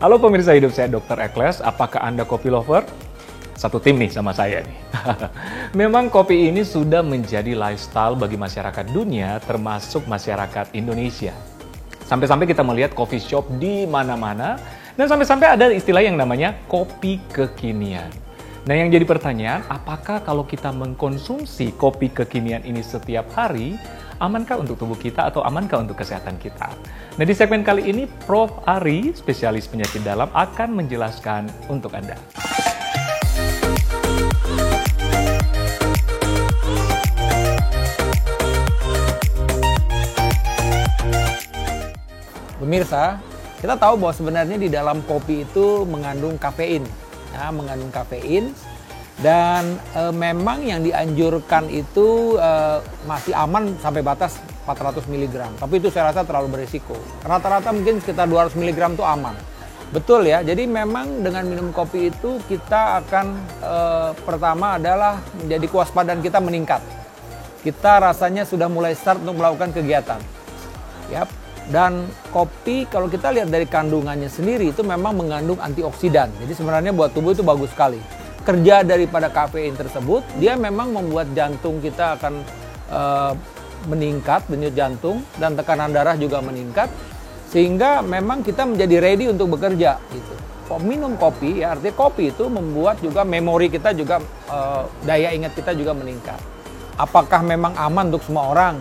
Halo pemirsa hidup, saya Dr. Ekles. Apakah Anda kopi lover? Satu tim nih sama saya nih. Memang kopi ini sudah menjadi lifestyle bagi masyarakat dunia, termasuk masyarakat Indonesia. Sampai-sampai kita melihat coffee shop di mana-mana, dan sampai-sampai ada istilah yang namanya kopi kekinian. Nah, yang jadi pertanyaan, apakah kalau kita mengkonsumsi kopi kekinian ini setiap hari, amankah untuk tubuh kita atau amankah untuk kesehatan kita? Nah, di segmen kali ini, Prof. Ari, spesialis penyakit dalam, akan menjelaskan untuk Anda. Pemirsa, kita tahu bahwa sebenarnya di dalam kopi itu mengandung kafein. Ya, mengandung kafein dan memang yang dianjurkan itu masih aman sampai batas 400 mg. Tapi itu saya rasa terlalu berisiko. Rata-rata mungkin sekitar 200 mg itu aman. Betul ya, jadi memang dengan minum kopi itu kita akan pertama adalah menjadi kewaspadaan kita meningkat. Kita rasanya sudah mulai start untuk melakukan kegiatan. Yap. Dan kopi kalau kita lihat dari kandungannya sendiri itu memang mengandung antioksidan. Jadi sebenarnya buat tubuh itu bagus sekali. Kerja daripada kafein tersebut, dia memang membuat jantung kita akan meningkat, denyut jantung, dan tekanan darah juga meningkat. Sehingga memang kita menjadi ready untuk bekerja. Gitu. Minum kopi, ya artinya kopi itu membuat juga memori kita juga, daya ingat kita juga meningkat. Apakah memang aman untuk semua orang?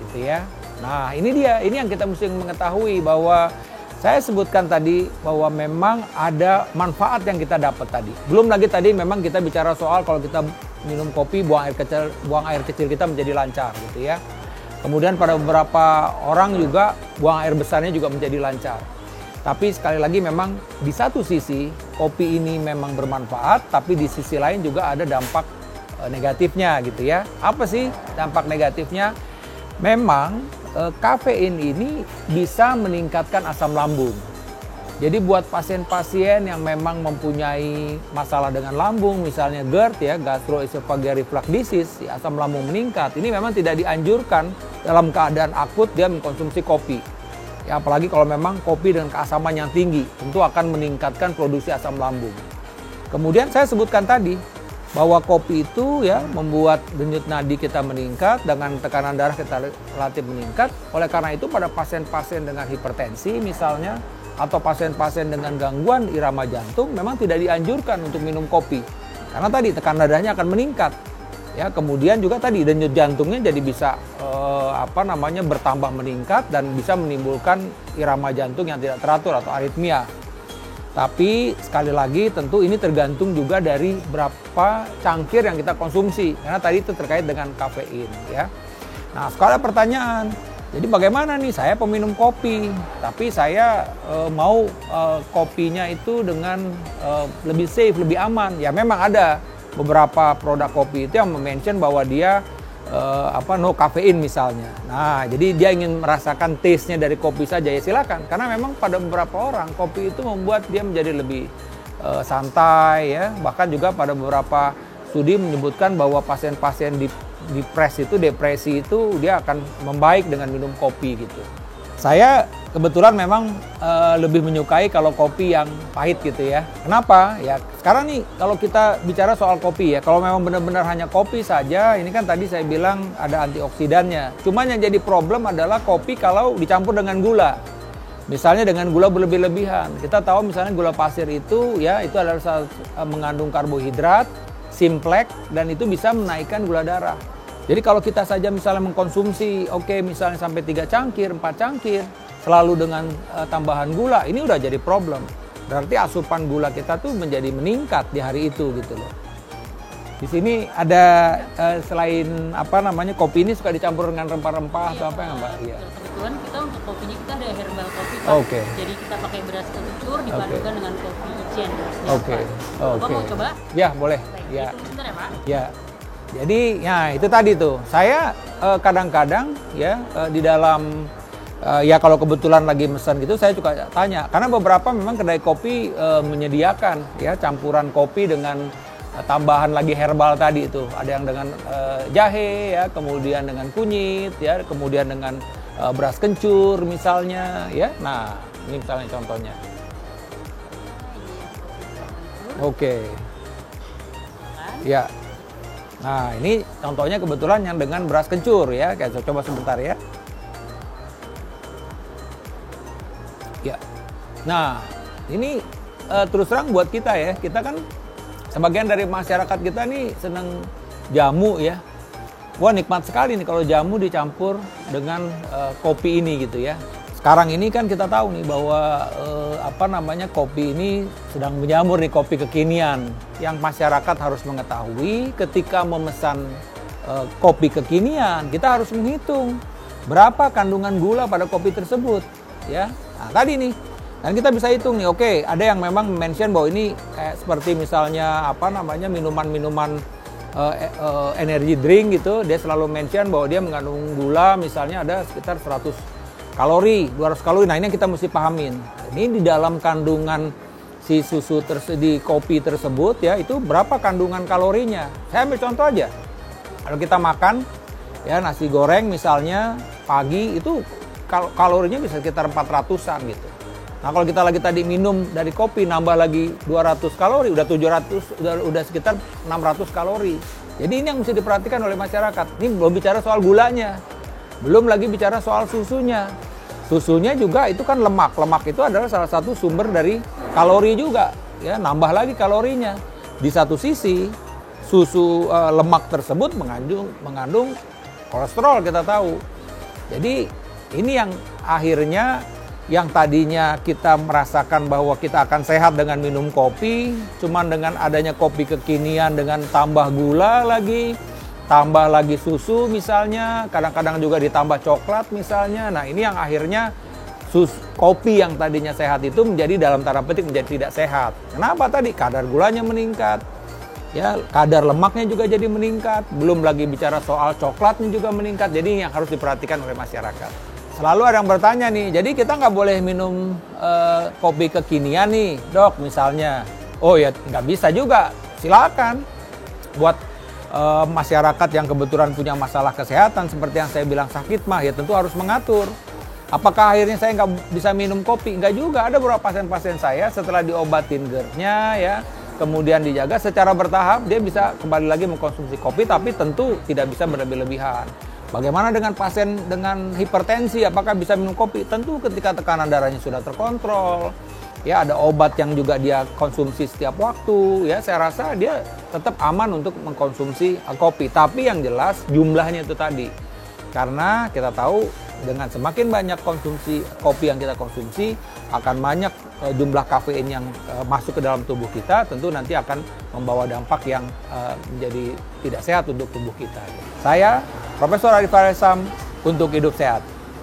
Gitu ya. Nah ini dia, ini yang kita mesti mengetahui bahwa saya sebutkan tadi bahwa memang ada manfaat yang kita dapat tadi. Belum lagi tadi memang kita bicara soal kalau kita minum kopi buang air kecil kita menjadi lancar gitu ya. Kemudian pada beberapa orang juga buang air besarnya juga menjadi lancar. Tapi sekali lagi memang di satu sisi kopi ini memang bermanfaat, tapi di sisi lain juga ada dampak negatifnya gitu ya. Apa sih dampak negatifnya? Memang kafein ini bisa meningkatkan asam lambung. Jadi buat pasien-pasien yang memang mempunyai masalah dengan lambung, misalnya GERD ya, gastroesophageal reflux disease, asam lambung meningkat. Ini memang tidak dianjurkan dalam keadaan akut dia mengkonsumsi kopi. Ya, apalagi kalau memang kopi dengan keasaman yang tinggi, tentu akan meningkatkan produksi asam lambung. Kemudian saya sebutkan tadi bahwa kopi itu ya membuat denyut nadi kita meningkat, dengan tekanan darah kita relatif meningkat. Oleh karena itu pada pasien-pasien dengan hipertensi misalnya, atau pasien-pasien dengan gangguan irama jantung memang tidak dianjurkan untuk minum kopi. Karena tadi tekanan darahnya akan meningkat. Ya, kemudian juga tadi denyut jantungnya jadi bisa bertambah meningkat dan bisa menimbulkan irama jantung yang tidak teratur atau aritmia. Tapi sekali lagi tentu ini tergantung juga dari berapa cangkir yang kita konsumsi. Karena tadi itu terkait dengan kafein ya. Nah sekarang pertanyaan, jadi bagaimana nih saya peminum kopi, tapi saya mau kopinya itu dengan lebih safe, lebih aman. Ya memang ada beberapa produk kopi itu yang mention bahwa dia no kafein misalnya. Nah, jadi dia ingin merasakan taste-nya dari kopi saja, ya silakan. Karena memang pada beberapa orang kopi itu membuat dia menjadi lebih santai ya. Bahkan juga pada beberapa studi menyebutkan bahwa pasien-pasien depresi itu dia akan membaik dengan minum kopi gitu. Saya kebetulan memang lebih menyukai kalau kopi yang pahit gitu ya. Kenapa? Ya sekarang nih kalau kita bicara soal kopi ya, kalau memang benar-benar hanya kopi saja, ini kan tadi saya bilang ada antioksidannya. Cuman yang jadi problem adalah kopi kalau dicampur dengan gula. Misalnya dengan gula berlebih-lebihan. Kita tahu misalnya gula pasir itu ya itu adalah mengandung karbohidrat, simplex, dan itu bisa menaikkan gula darah. Jadi kalau kita saja misalnya mengkonsumsi, misalnya sampai 3 cangkir, 4 cangkir, selalu dengan tambahan gula, ini udah jadi problem. Berarti asupan gula kita tuh menjadi meningkat di hari itu gitu loh. Di sini ada selain kopi ini suka dicampur dengan rempah-rempah atau apa ya Mbak? Iya. Kebetulan kita untuk kopinya kita ada herbal kopi Pak. Oke. Jadi kita pakai beras kencur dipadukan dengan kopi ijen. Oke. Bapak mau coba? Ya boleh. Ya. Itu sebentar ya Pak. Ya. Jadi ya itu tadi tuh saya kadang-kadang ya di dalam ya kalau kebetulan lagi mesen gitu saya juga tanya, karena beberapa memang kedai kopi menyediakan ya campuran kopi dengan tambahan lagi herbal tadi itu, ada yang dengan jahe ya, kemudian dengan kunyit ya, kemudian dengan beras kencur misalnya ya. Nah ini misalnya contohnya. Oke. Kan? Ya. Nah, ini contohnya kebetulan yang dengan beras kencur ya. Kayak coba sebentar ya. Ya. Nah, ini terus terang buat kita ya. Kita kan sebagian dari masyarakat kita nih seneng jamu ya. Wah, nikmat sekali nih kalau jamu dicampur dengan kopi ini gitu ya. Sekarang ini kan kita tahu nih bahwa kopi ini sedang menjamur nih, kopi kekinian. Yang masyarakat harus mengetahui ketika memesan kopi kekinian, kita harus menghitung berapa kandungan gula pada kopi tersebut ya. Nah, tadi nih dan kita bisa hitung nih, oke, ada yang memang mention bahwa ini kayak seperti misalnya minuman-minuman energy drink gitu, dia selalu mention bahwa dia mengandung gula misalnya ada sekitar 100 kalori, 200 kalori. Nah, ini yang kita mesti pahamin. Ini di dalam kandungan si susu di kopi tersebut ya, itu berapa kandungan kalorinya. Saya ambil contoh aja. Kalau kita makan ya nasi goreng misalnya pagi itu kalorinya bisa sekitar 400-an gitu. Nah, kalau kita lagi tadi minum dari kopi nambah lagi 200 kalori, udah 700, udah sekitar 600 kalori. Jadi ini yang mesti diperhatikan oleh masyarakat. Ini belum bicara soal gulanya. Belum lagi bicara soal susunya. Susunya juga itu kan lemak. Lemak itu adalah salah satu sumber dari kalori juga, ya, nambah lagi kalorinya. Di satu sisi, susu lemak tersebut mengandung kolesterol, kita tahu. Jadi ini yang akhirnya yang tadinya kita merasakan bahwa kita akan sehat dengan minum kopi, cuman dengan adanya kopi kekinian dengan tambah gula lagi, tambah lagi susu misalnya, kadang-kadang juga ditambah coklat misalnya. Nah, ini yang akhirnya kopi yang tadinya sehat itu menjadi dalam tanda petik menjadi tidak sehat. Kenapa tadi? Kadar gulanya meningkat, ya, kadar lemaknya juga jadi meningkat, belum lagi bicara soal coklatnya juga meningkat. Jadi ini yang harus diperhatikan oleh masyarakat. Selalu ada yang bertanya nih, jadi kita nggak boleh minum kopi kekinian nih, Dok, misalnya. Oh ya, nggak bisa juga. Silakan. Buat masyarakat yang kebetulan punya masalah kesehatan, seperti yang saya bilang sakit mah, ya tentu harus mengatur. Apakah akhirnya saya nggak bisa minum kopi? Nggak juga. Ada beberapa pasien-pasien saya setelah diobatin GERD-nya, ya, kemudian dijaga secara bertahap, dia bisa kembali lagi mengkonsumsi kopi, tapi tentu tidak bisa berlebih-lebihan. Bagaimana dengan pasien dengan hipertensi? Apakah bisa minum kopi? Tentu ketika tekanan darahnya sudah terkontrol, ya, ada obat yang juga dia konsumsi setiap waktu, ya, saya rasa dia tetap aman untuk mengkonsumsi kopi. Tapi yang jelas jumlahnya itu tadi. Karena kita tahu dengan semakin banyak konsumsi kopi yang kita konsumsi, akan banyak jumlah kafein yang masuk ke dalam tubuh kita, tentu nanti akan membawa dampak yang menjadi tidak sehat untuk tubuh kita. Saya Profesor Arif Faisal untuk Hidup Sehat.